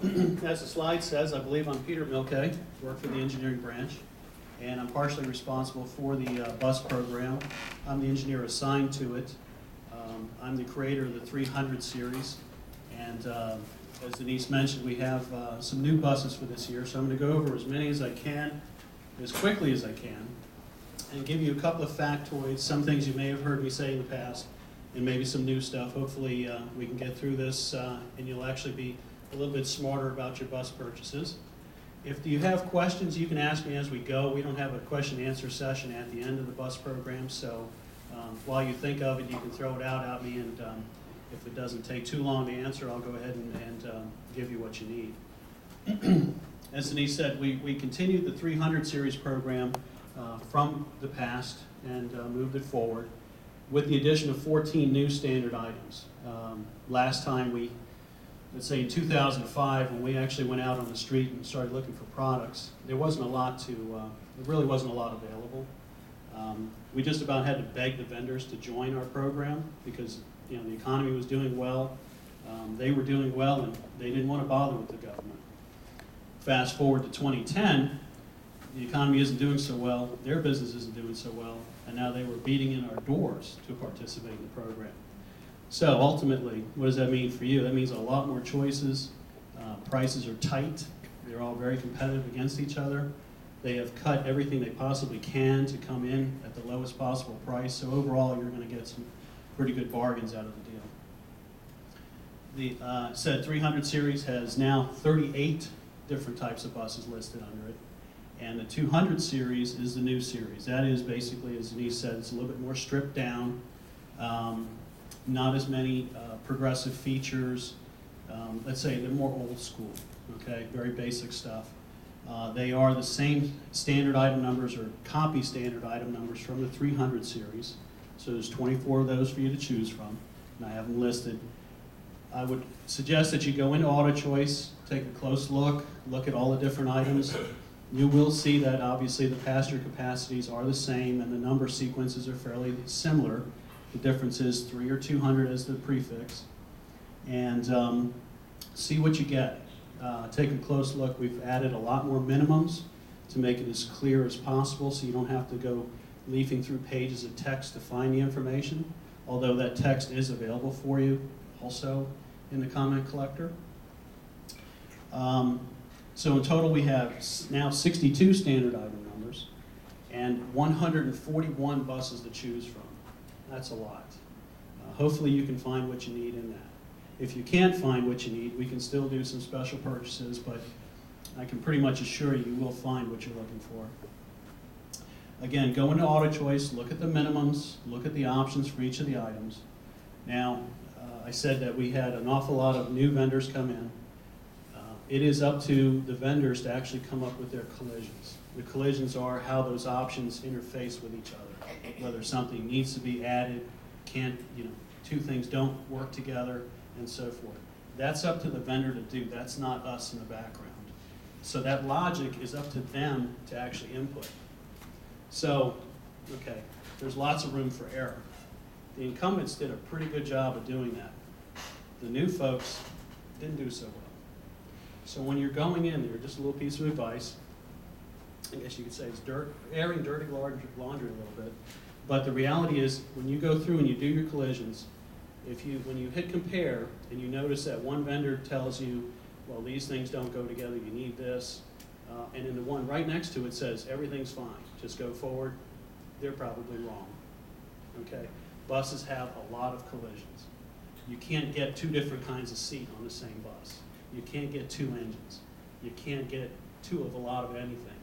As the slide says, I believe I'm Peter Mielke, work for the engineering branch, and I'm partially responsible for the bus program. I'm the engineer assigned to it. I'm the creator of the 300 series, and as Denise mentioned, we have some new buses for this year, so I'm going to go over as many as I can, as quickly as I can, and give you a couple of factoids, some things you may have heard me say in the past, and maybe some new stuff. Hopefully we can get through this and you'll actually be a little bit smarter about your bus purchases. If you have questions, you can ask me as we go. We don't have a question and answer session at the end of the bus program, so while you think of it, you can throw it out at me, and if it doesn't take too long to answer, I'll go ahead and give you what you need. As Denise said, we continued the 300 series program from the past and moved it forward with the addition of 14 new standard items. Last time let's say in 2005, when we actually went out on the street and started looking for products, there wasn't a lot there really wasn't a lot available. We just about had to beg the vendors to join our program because the economy was doing well, they were doing well, and they didn't want to bother with the government. Fast forward to 2010, the economy isn't doing so well, their business isn't doing so well, and now they were beating in our doors to participate in the program. So ultimately, what does that mean for you? That means a lot more choices. Prices are tight. They're all very competitive against each other. They have cut everything they possibly can to come in at the lowest possible price. So overall, you're going to get some pretty good bargains out of the deal. The said 300 series has now 38 different types of buses listed under it. And the 200 series is the new series. That is basically, as Denise said, it's a little bit more stripped down. Not as many progressive features. Let's say they're more old school, okay? Very basic stuff. They are the same standard item numbers or copy standard item numbers from the 300 series. So there's 24 of those for you to choose from, and I have them listed. I would suggest that you go into auto choice, take a close look at all the different items. You will see that obviously the passenger capacities are the same and the number sequences are fairly similar. The difference is 3 or 200 as the prefix. And see what you get. Take a close look. We've added a lot more minimums to make it as clear as possible so you don't have to go leafing through pages of text to find the information, although that text is available for you also in the comment collector. So in total we have now 62 standard item numbers and 141 buses to choose from. That's a lot. Hopefully you can find what you need in that. If you can't find what you need, we can still do some special purchases, but I can pretty much assure you, you will find what you're looking for. Again, go into auto choice, look at the minimums, look at the options for each of the items. Now, I said that we had an awful lot of new vendors come in. It is up to the vendors to actually come up with their collisions. The collisions are how those options interface with each other, whether something needs to be added, two things don't work together, and so forth. That's up to the vendor to do. That's not us in the background. So that logic is up to them to actually input. So, okay, there's lots of room for error. The incumbents did a pretty good job of doing that. The new folks didn't do so well. So when you're going in there, just a little piece of advice, I guess you could say it's airing dirty laundry a little bit, but the reality is when you go through and you do your collisions, when you hit compare and you notice that one vendor tells you, well, these things don't go together, you need this, and in the one right next to it says everything's fine, just go forward, they're probably wrong, okay? Buses have a lot of collisions. You can't get two different kinds of seat on the same bus. You can't get two engines. You can't get two of a lot of anything.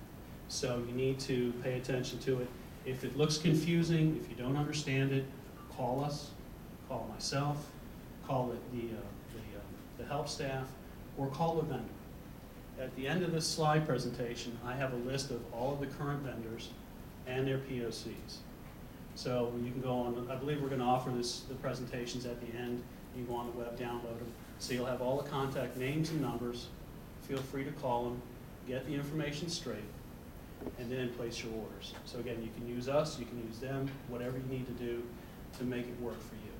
So you need to pay attention to it. If it looks confusing, if you don't understand it, call us, call myself, call the help staff, or call the vendor. At the end of this slide presentation, I have a list of all of the current vendors and their POCs. So you can go on, I believe we're going to offer the presentations at the end. You can go on the web, download them. So you'll have all the contact names and numbers. Feel free to call them, get the information straight, and then place your orders. So again, you can use us, you can use them, whatever you need to do to make it work for you.